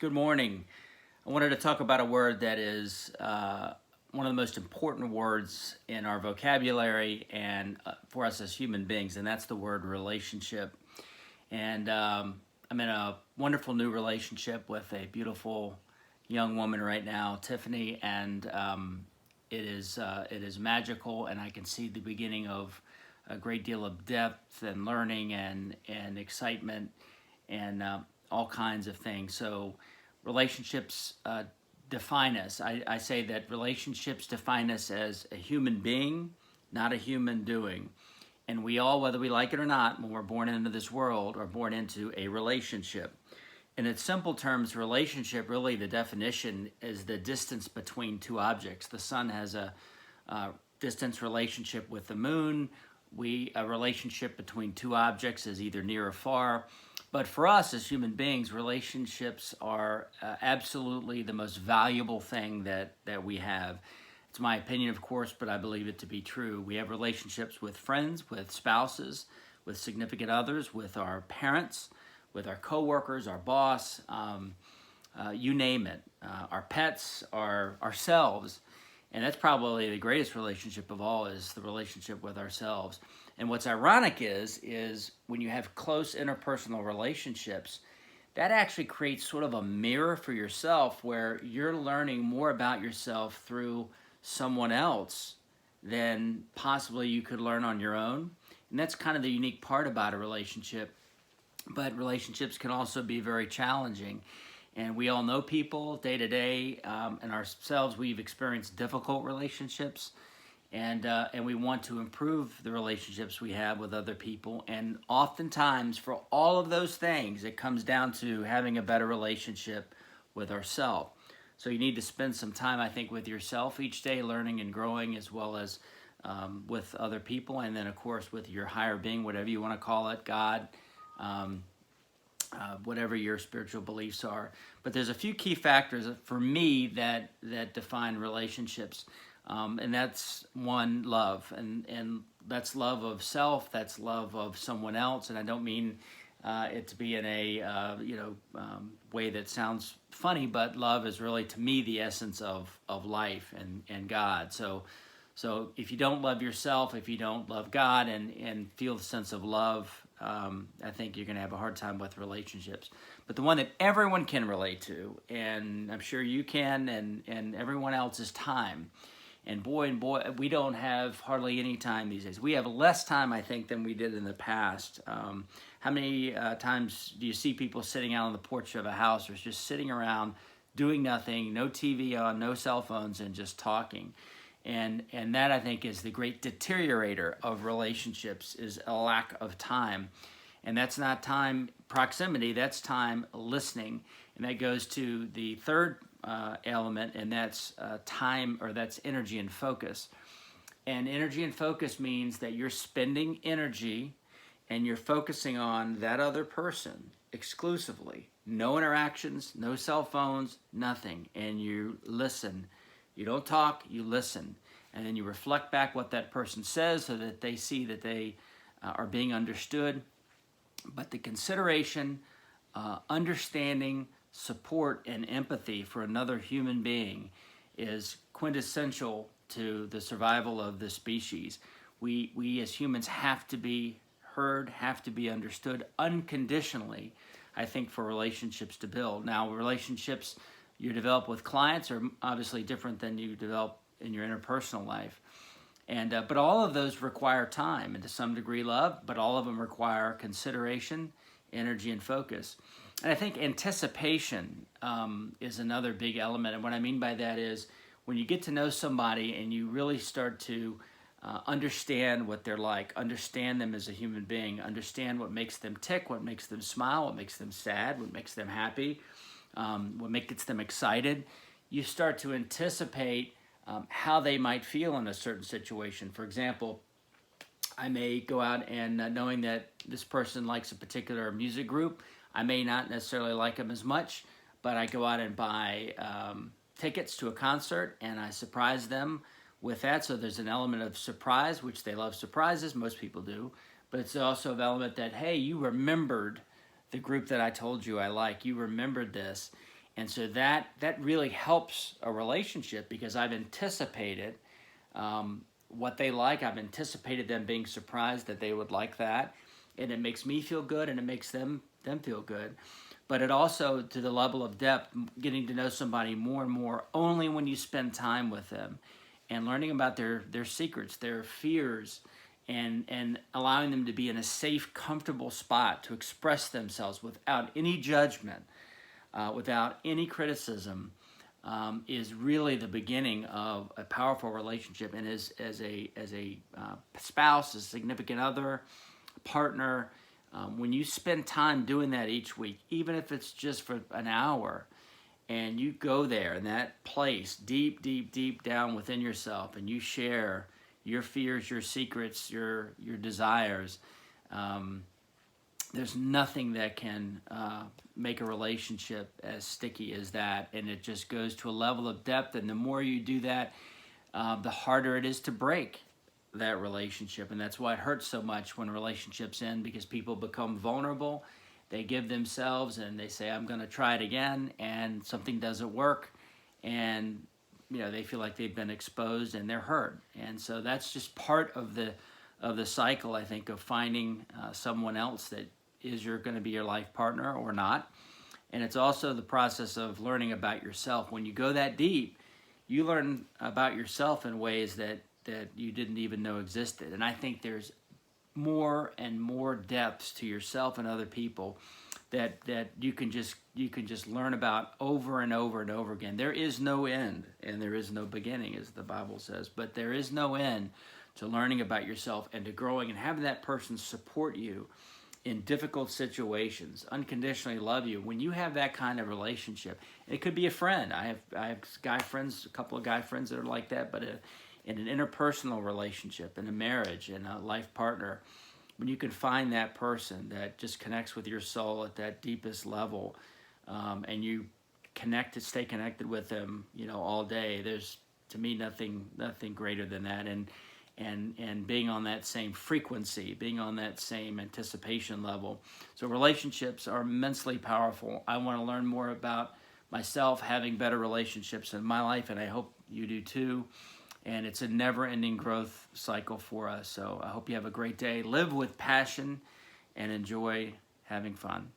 Good morning. I wanted to talk about a word that is one of the most important words in our vocabulary and for us as human beings, and that's the word relationship. And I'm in a wonderful new relationship with a beautiful young woman right now, Tiffany, and it is magical, and I can see the beginning of a great deal of depth and learning and excitement and all kinds of things. So relationships define us. I say that relationships define us as a human being, not a human doing. And we all, whether we like it or not, when we're born into this world, are born into a relationship. In its simple terms, relationship, really the definition is the distance between two objects. The sun has a distance relationship with the moon. A relationship between two objects is either near or far. But for us as human beings, relationships are absolutely the most valuable thing that we have. It's my opinion, of course, but I believe it to be true. We have relationships with friends, with spouses, with significant others, with our parents, with our coworkers, our boss, you name it, our pets, ourselves. And that's probably the greatest relationship of all, is the relationship with ourselves. And what's ironic is when you have close interpersonal relationships, that actually creates sort of a mirror for yourself where you're learning more about yourself through someone else than possibly you could learn on your own. And that's kind of the unique part about a relationship. But relationships can also be very challenging. And we all know people day to day, and ourselves, we've experienced difficult relationships. And we want to improve the relationships we have with other people. And oftentimes, for all of those things, it comes down to having a better relationship with ourselves. So you need to spend some time, I think, with yourself each day, learning and growing, as well as with other people. And then, of course, with your higher being, whatever you want to call it, God, whatever your spiritual beliefs are. But there's a few key factors for me that define relationships. And that's one, love. And that's love of self, that's love of someone else. And I don't mean it to be in a way that sounds funny, but love is really, to me, the essence of life and God. So if you don't love yourself, if you don't love God and feel the sense of love, I think you're going to have a hard time with relationships. But the one that everyone can relate to, and I'm sure you can, and everyone else, is time. And boy, we don't have hardly any time these days. We have less time, I think, than we did in the past. How many times do you see people sitting out on the porch of a house, or just sitting around doing nothing, no TV on, no cell phones, and just talking? And that, I think, is the great deteriorator of relationships, is a lack of time. And that's not time proximity, that's time listening. And that goes to the third element, and that's time, or that's energy and focus. And energy and focus means that you're spending energy and you're focusing on that other person exclusively. No interactions, no cell phones, nothing. And you listen. You don't talk, you listen. And then you reflect back what that person says so that they see that they are being understood. But the consideration, understanding, support, and empathy for another human being is quintessential to the survival of the species. We as humans have to be heard, have to be understood unconditionally, I think, for relationships to build. Now, relationships you develop with clients are obviously different than you develop in your interpersonal life. And but all of those require time, and to some degree love, but all of them require consideration, energy, and focus. And I think anticipation is another big element. And what I mean by that is when you get to know somebody and you really start to understand what they're like, understand them as a human being, understand what makes them tick, what makes them smile, what makes them sad, what makes them happy, what makes them excited, you start to anticipate how they might feel in a certain situation. For example, I may go out and knowing that this person likes a particular music group, I may not necessarily like them as much, but I go out and buy tickets to a concert and I surprise them with that. So there's an element of surprise, which they love surprises, most people do, but it's also an element that, hey, you remembered the group that I told you I like, you remembered this. And so that really helps a relationship because I've anticipated what they like. I've anticipated them being surprised that they would like that, and it makes me feel good, and it makes them feel good. But it also, to the level of depth, getting to know somebody more and more only when you spend time with them, and learning about their secrets, their fears, and allowing them to be in a safe, comfortable spot to express themselves without any judgment, without any criticism, is really the beginning of a powerful relationship. And as a spouse, a significant other, partner, when you spend time doing that each week, even if it's just for an hour, and you go there in that place, deep, deep, deep down within yourself, and you share your fears, your secrets, your desires, there's nothing that can make a relationship as sticky as that. And it just goes to a level of depth. And the more you do that, the harder it is to break that relationship. And that's why it hurts so much when relationships end, because people become vulnerable. They give themselves and they say, I'm going to try it again, and something doesn't work. And they feel like they've been exposed and they're hurt. And so that's just part of the cycle, I think, of finding someone else that is going to be your life partner or not. And it's also the process of learning about yourself. When you go that deep, you learn about yourself in ways that you didn't even know existed. And I think there's more and more depths to yourself and other people that you can just learn about over and over and over again. There is no end and there is no beginning, as the Bible says, but there is no end to learning about yourself and to growing and having that person support you in difficult situations, unconditionally love you. When you have that kind of relationship, it could be a friend. I have guy friends, a couple of guy friends that are like that, but in an interpersonal relationship, in a marriage, in a life partner, when you can find that person that just connects with your soul at that deepest level, and you stay connected with them, all day, there's, to me, nothing greater than that. And being on that same frequency, being on that same anticipation level. So relationships are immensely powerful. I want to learn more about myself, having better relationships in my life, and I hope you do too. And it's a never-ending growth cycle for us. So I hope you have a great day. Live with passion and enjoy having fun.